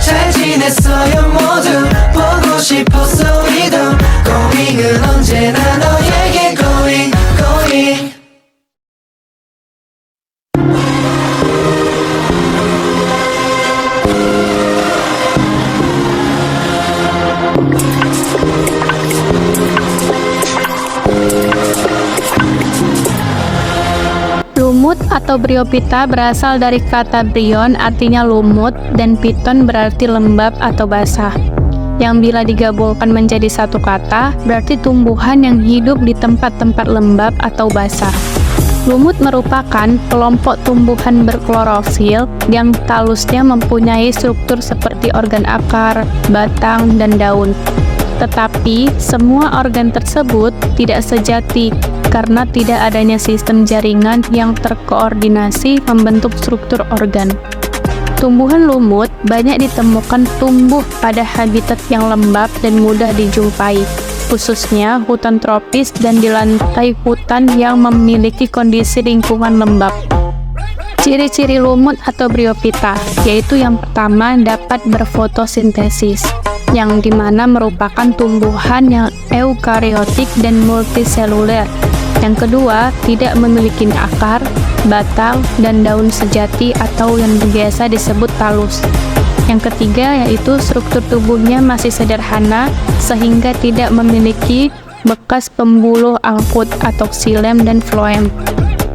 잘 지냈어요 모두 보고 싶었어 우리도 고잉은 언제나 너에게 고잉 고잉 Lumut atau Bryophyta berasal dari kata bryon artinya lumut dan phyton berarti lembab atau basah. Yang bila digabungkan menjadi satu kata berarti tumbuhan yang hidup di tempat-tempat lembab atau basah. Lumut merupakan kelompok tumbuhan berklorofil yang talusnya mempunyai struktur seperti organ akar, batang, dan daun. Tetapi semua organ tersebut tidak sejati karena tidak adanya sistem jaringan yang terkoordinasi membentuk struktur organ. Tumbuhan lumut banyak ditemukan tumbuh pada habitat yang lembab dan mudah dijumpai, khususnya hutan tropis dan di lantai hutan yang memiliki kondisi lingkungan lembab. Ciri-ciri lumut atau Bryophyta, yaitu yang pertama dapat berfotosintesis, yang dimana merupakan tumbuhan yang eukariotik dan multiseluler. Yang kedua, tidak memiliki akar, batang, dan daun sejati atau yang biasa disebut talus. Yang ketiga yaitu struktur tubuhnya masih sederhana sehingga tidak memiliki bekas pembuluh angkut atau xilem dan floem.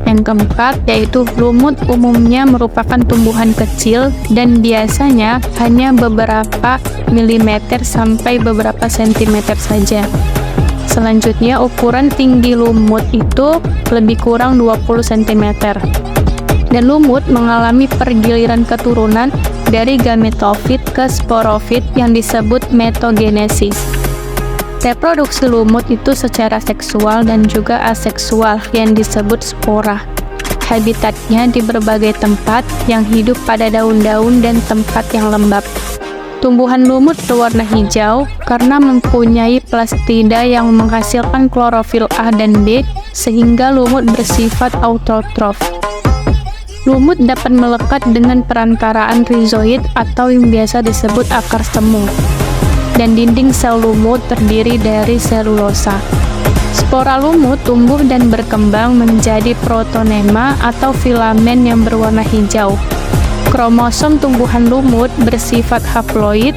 Yang keempat yaitu lumut umumnya merupakan tumbuhan kecil dan biasanya hanya beberapa milimeter sampai beberapa sentimeter saja. Selanjutnya, ukuran tinggi lumut itu lebih kurang 20 cm. Dan lumut mengalami pergiliran keturunan dari gametofit ke sporofit yang disebut metogenesis. Reproduksi lumut itu secara seksual dan juga aseksual yang disebut spora. Habitatnya di berbagai tempat yang hidup pada daun-daun dan tempat yang lembab. Tumbuhan lumut berwarna hijau karena mempunyai plastida yang menghasilkan klorofil A dan B sehingga lumut bersifat autotrof. Lumut dapat melekat dengan perantaraan rizoid atau yang biasa disebut akar semu. Dan dinding sel lumut terdiri dari selulosa. Spora lumut tumbuh dan berkembang menjadi protonema atau filamen yang berwarna hijau. Kromosom tumbuhan lumut bersifat haploid.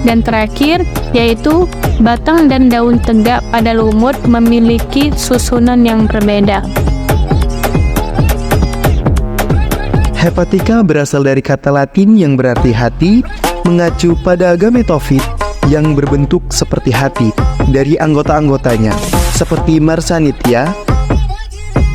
Dan terakhir, yaitu batang dan daun tegak pada lumut memiliki susunan yang berbeda. Hepatica berasal dari kata Latin yang berarti hati, mengacu pada gametofit yang berbentuk seperti hati dari anggota-anggotanya, seperti Marsanitia.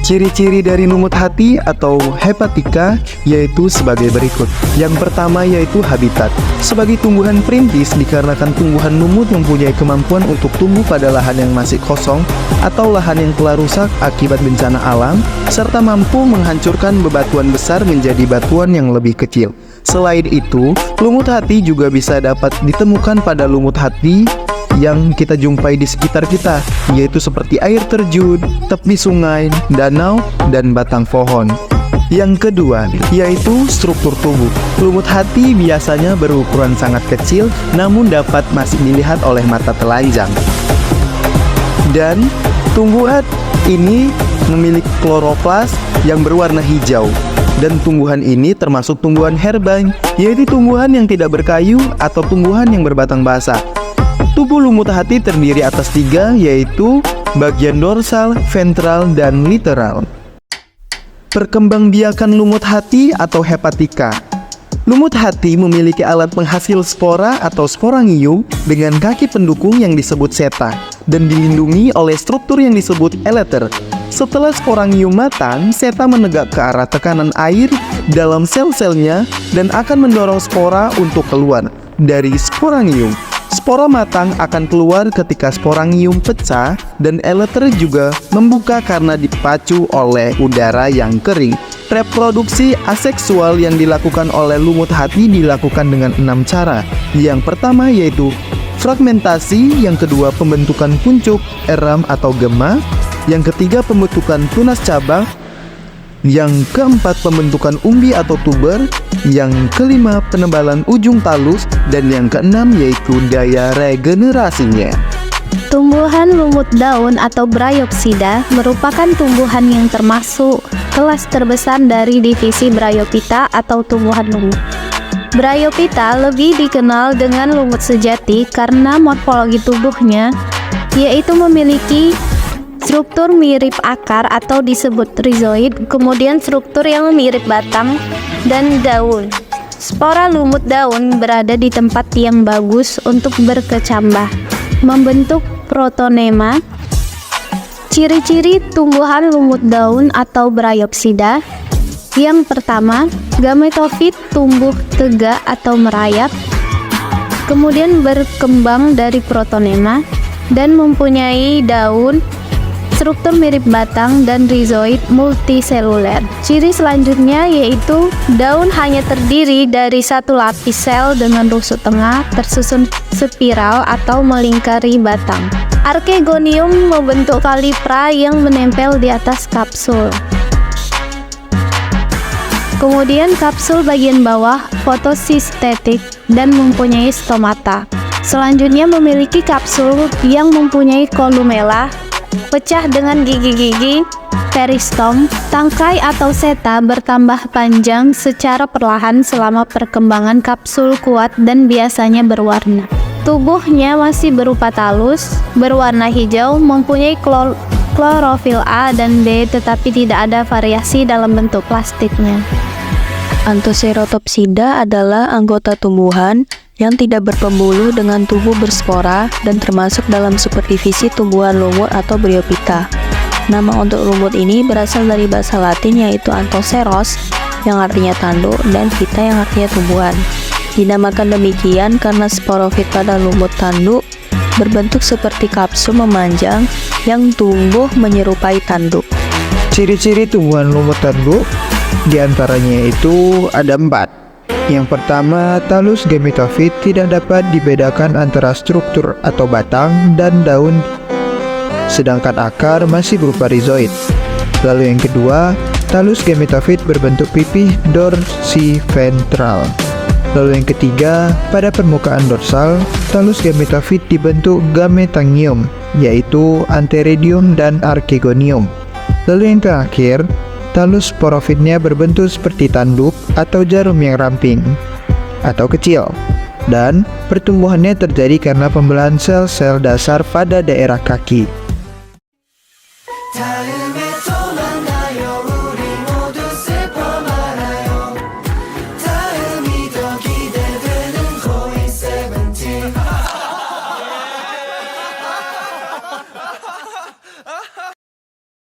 Ciri-ciri dari lumut hati atau hepatica yaitu sebagai berikut. Yang pertama yaitu habitat. Sebagai tumbuhan perintis dikarenakan tumbuhan lumut mempunyai kemampuan untuk tumbuh pada lahan yang masih kosong atau lahan yang telah rusak akibat bencana alam, serta mampu menghancurkan bebatuan besar menjadi batuan yang lebih kecil. Selain itu, lumut hati juga bisa dapat ditemukan pada lumut hati yang kita jumpai di sekitar kita, yaitu seperti air terjun, tepi sungai, danau, dan batang pohon. Yang kedua, yaitu struktur tubuh. Lumut hati biasanya berukuran sangat kecil, namun dapat masih dilihat oleh mata telanjang. Dan tumbuhan ini memiliki kloroplas yang berwarna hijau. Dan tumbuhan ini termasuk tumbuhan herba, yaitu tumbuhan yang tidak berkayu atau tumbuhan yang berbatang basah. Tubuh lumut hati terdiri atas 3, yaitu bagian dorsal, ventral, dan literal. Perkembangbiakan lumut hati atau hepatica. Lumut hati memiliki alat penghasil spora atau sporangium dengan kaki pendukung yang disebut seta dan dilindungi oleh struktur yang disebut elater. Setelah sporangium matang, seta menegak ke arah tekanan air dalam sel-selnya dan akan mendorong spora untuk keluar dari sporangium. Spora matang akan keluar ketika sporangium pecah dan elater juga membuka karena dipacu oleh udara yang kering. Reproduksi aseksual yang dilakukan oleh lumut hati dilakukan dengan 6 cara. Yang pertama yaitu fragmentasi, yang kedua pembentukan kuncup, eram atau gema, yang ketiga pembentukan tunas cabang, yang keempat pembentukan umbi atau tuber, Yang kelima, penebalan ujung talus. Dan yang keenam yaitu daya regenerasinya. Tumbuhan lumut daun atau Bryopsida merupakan tumbuhan yang termasuk kelas terbesar dari divisi Bryophyta atau tumbuhan lumut. Bryophyta lebih dikenal dengan lumut sejati karena morfologi tubuhnya, yaitu memiliki struktur mirip akar atau disebut rhizoid, kemudian struktur yang mirip batang dan daun. Spora lumut daun berada di tempat yang bagus untuk berkecambah, membentuk protonema. Ciri-ciri tumbuhan lumut daun atau Bryopsida. Yang pertama, gametofit tumbuh tegak atau merayap, kemudian berkembang dari protonema dan mempunyai daun struktur mirip batang dan rhizoid multiseluler. Ciri selanjutnya yaitu daun hanya terdiri dari satu lapis sel dengan rusuk tengah tersusun spiral atau melingkari batang. Archegonium membentuk kalipra yang menempel di atas kapsul. Kemudian kapsul bagian bawah fotosistetik dan mempunyai stomata. Selanjutnya memiliki kapsul yang mempunyai kolumella, pecah dengan gigi-gigi, peristom. Tangkai atau seta bertambah panjang secara perlahan selama perkembangan kapsul kuat dan biasanya berwarna. Tubuhnya masih berupa talus, berwarna hijau, mempunyai klorofil A dan B, tetapi tidak ada variasi dalam bentuk plastiknya. Anthoceratopsida adalah anggota tumbuhan yang tidak berpembuluh dengan tubuh berspora dan termasuk dalam superdivisi tumbuhan lumut atau Bryophyta. Nama untuk lumut ini berasal dari bahasa Latin yaitu anthoceros yang artinya tanduk dan phyta yang artinya tumbuhan. Dinamakan demikian karena sporofit pada lumut tanduk berbentuk seperti kapsul memanjang yang tumbuh menyerupai tanduk. Ciri-ciri tumbuhan lumut tanduk diantaranya itu ada 4. Yang pertama, talus gametofit tidak dapat dibedakan antara struktur atau batang dan daun, sedangkan akar masih berupa rhizoid. Lalu yang kedua, talus gametofit berbentuk pipih dorsiventral. Lalu yang ketiga, pada permukaan dorsal, talus gametofit dibentuk gametangium, yaitu antheridium dan archegonium. Lalu yang terakhir, talus sporofitnya berbentuk seperti tanduk atau jarum yang ramping atau kecil, dan pertumbuhannya terjadi karena pembelahan sel-sel dasar pada daerah kaki.